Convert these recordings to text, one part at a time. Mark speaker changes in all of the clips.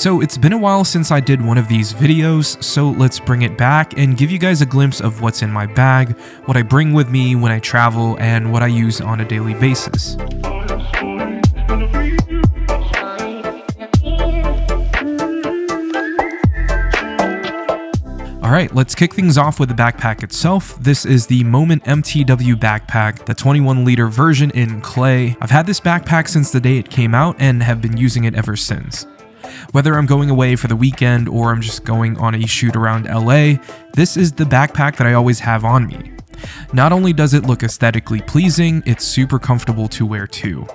Speaker 1: So it's been a while since I did one of these videos, so let's bring it back and give you guys a glimpse of what's in my bag, what I bring with me when I travel, and what I use on a daily basis. Alright, let's kick things off with the backpack itself. This is the Moment MTW backpack, the 21-liter version in clay. I've had this backpack since the day it came out and have been using it ever since. Whether I'm going away for the weekend or I'm just going on a shoot around LA, this is the backpack that I always have on me. Not only does it look aesthetically pleasing, it's super comfortable to wear too.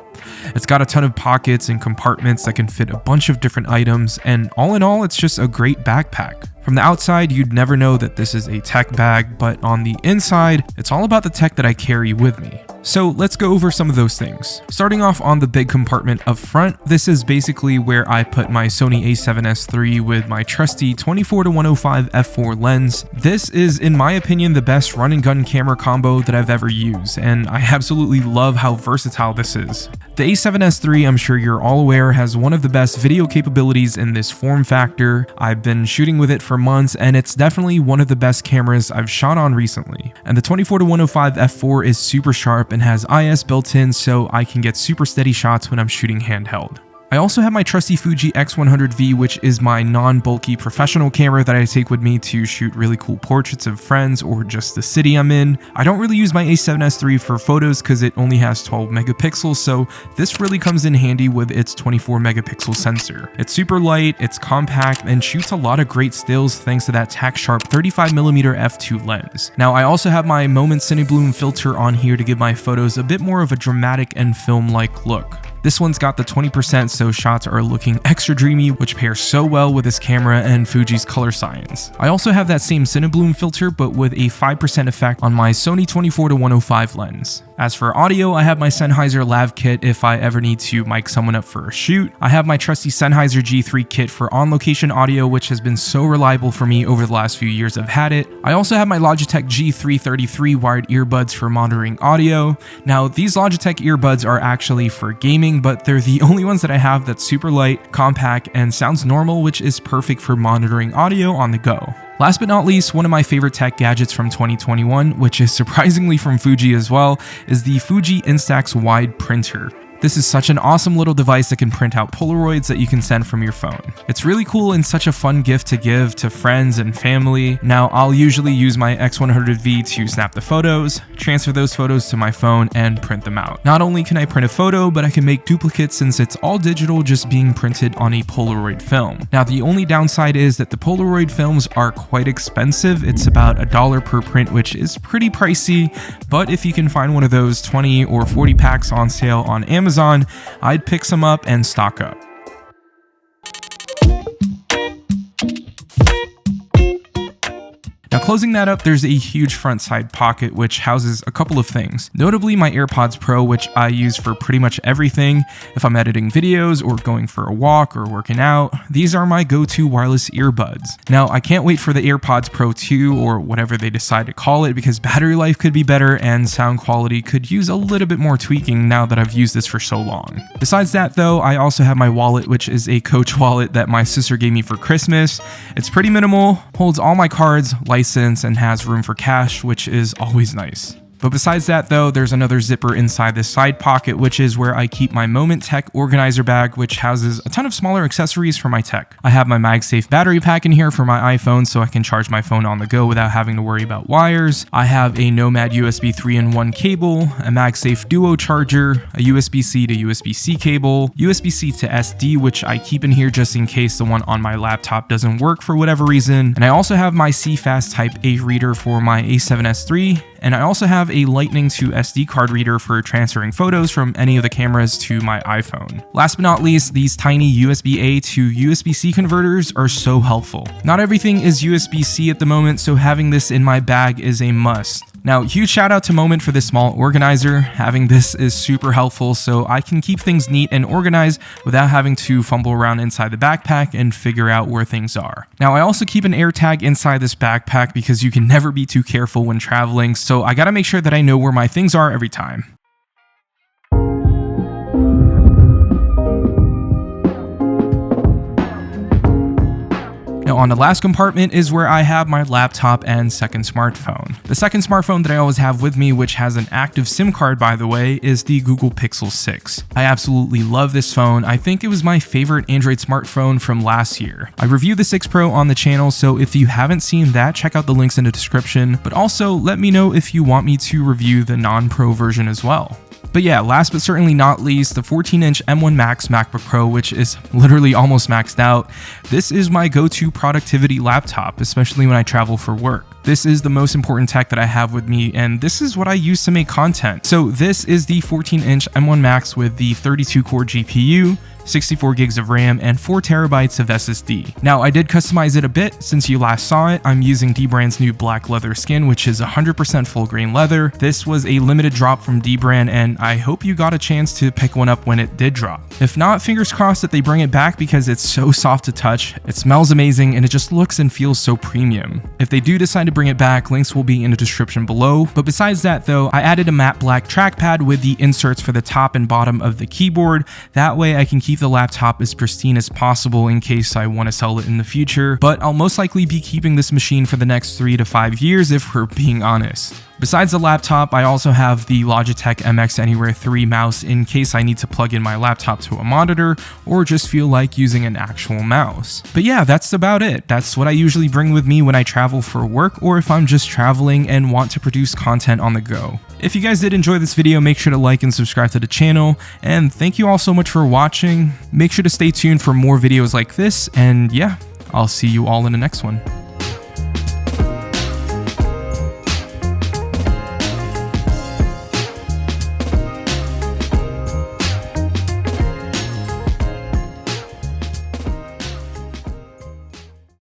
Speaker 1: It's got a ton of pockets and compartments that can fit a bunch of different items, and all in all, it's just a great backpack. From the outside, you'd never know that this is a tech bag, but on the inside, it's all about the tech that I carry with me. So let's go over some of those things. Starting off on the big compartment up front, this is basically where I put my Sony a7S III with my trusty 24-105 f4 lens. This is, in my opinion, the best run and gun camera combo that I've ever used, and I absolutely love how versatile this is. The a7S III, I'm sure you're all aware, has one of the best video capabilities in this form factor. I've been shooting with it for months, and it's definitely one of the best cameras I've shot on recently. And the 24-105 f4 is super sharp and has IS built in, so I can get super steady shots when I'm shooting handheld. I also have my trusty Fuji X100V, which is my non-bulky professional camera that I take with me to shoot really cool portraits of friends or just the city I'm in. I don't really use my a7S III for photos because it only has 12 megapixels, so this really comes in handy with its 24 megapixel sensor. It's super light, it's compact, and shoots a lot of great stills thanks to that tack sharp 35mm f2 lens. Now I also have my Moment Cinebloom filter on here to give my photos a bit more of a dramatic and film-like look. This one's got the 20%, so shots are looking extra dreamy, which pairs so well with this camera and Fuji's color science. I also have that same Cinebloom filter, but with a 5% effect on my Sony 24-105 lens. As for audio, I have my Sennheiser Lav kit if I ever need to mic someone up for a shoot. I have my trusty Sennheiser G3 kit for on-location audio, which has been so reliable for me over the last few years I've had it. I also have my Logitech G333 wired earbuds for monitoring audio. Now, these Logitech earbuds are actually for gaming, but they're the only ones that I have that's super light, compact, and sounds normal, which is perfect for monitoring audio on the go. Last but not least, one of my favorite tech gadgets from 2021, which is surprisingly from Fuji as well, is the Fuji INSTAX wide printer. This is such an awesome little device that can print out Polaroids that you can send from your phone. It's really cool and such a fun gift to give to friends and family. Now, I'll usually use my X100V to snap the photos, transfer those photos to my phone, and print them out. Not only can I print a photo, but I can make duplicates since it's all digital, just being printed on a Polaroid film. Now, the only downside is that the Polaroid films are quite expensive. It's about $1 per print, which is pretty pricey, but if you can find one of those 20 or 40 packs on sale on Amazon, I'd pick some up and stock up. Now, closing that up, there's a huge front side pocket which houses a couple of things. Notably my AirPods Pro, which I use for pretty much everything. If I'm editing videos or going for a walk or working out, these are my go-to wireless earbuds. Now, I can't wait for the AirPods Pro 2 or whatever they decide to call it, because battery life could be better and sound quality could use a little bit more tweaking now that I've used this for so long. Besides that though, I also have my wallet, which is a Coach wallet that my sister gave me for Christmas. It's pretty minimal, holds all my cards, license, and has room for cash, which is always nice. But besides that though, there's another zipper inside this side pocket, which is where I keep my Moment Tech organizer bag, which houses a ton of smaller accessories for my tech. I have my MagSafe battery pack in here for my iPhone so I can charge my phone on the go without having to worry about wires. I have a Nomad USB 3-in-1 cable, a MagSafe Duo charger, a USB-C to USB-C cable, USB-C to SD, which I keep in here just in case the one on my laptop doesn't work for whatever reason. And I also have my CFast Type A reader for my a7S III, and I also have a Lightning to SD card reader for transferring photos from any of the cameras to my iPhone. Last but not least, these tiny USB-A to USB-C converters are so helpful. Not everything is USB-C at the moment, so having this in my bag is a must. Now, huge shout out to Moment for this small organizer. Having this is super helpful so I can keep things neat and organized without having to fumble around inside the backpack and figure out where things are. Now, I also keep an AirTag inside this backpack because you can never be too careful when traveling, so I gotta make sure that I know where my things are every time. Now on the last compartment is where I have my laptop and second smartphone. The second smartphone that I always have with me, which has an active SIM card by the way, is the Google Pixel 6. I absolutely love this phone. I think it was my favorite Android smartphone from last year. I reviewed the 6 Pro on the channel, so if you haven't seen that, check out the links in the description, but also let me know if you want me to review the non-Pro version as well. But yeah, last but certainly not least, the 14-inch M1 Max MacBook Pro, which is literally almost maxed out. This is my go-to productivity laptop, especially when I travel for work. This is the most important tech that I have with me, and this is what I use to make content. So this is the 14-inch M1 Max with the 32-core GPU, 64 gigs of RAM, and 4 terabytes of SSD. Now, I did customize it a bit since you last saw it. I'm using dbrand's new black leather skin, which is 100% full grain leather. This was a limited drop from dbrand, and I hope you got a chance to pick one up when it did drop. If not, fingers crossed that they bring it back because it's so soft to touch, it smells amazing, and it just looks and feels so premium. If they do decide to bring it back, links will be in the description below. But besides that though, I added a matte black trackpad with the inserts for the top and bottom of the keyboard. That way I can keep the laptop as pristine as possible in case I want to sell it in the future, but I'll most likely be keeping this machine for the next 3 to 5 years if we're being honest. Besides the laptop, I also have the Logitech MX Anywhere 3 mouse in case I need to plug in my laptop to a monitor or just feel like using an actual mouse. But yeah, that's about it. That's what I usually bring with me when I travel for work or if I'm just traveling and want to produce content on the go. If you guys did enjoy this video, make sure to like and subscribe to the channel, and thank you all so much for watching. Make sure to stay tuned for more videos like this, and yeah, I'll see you all in the next one.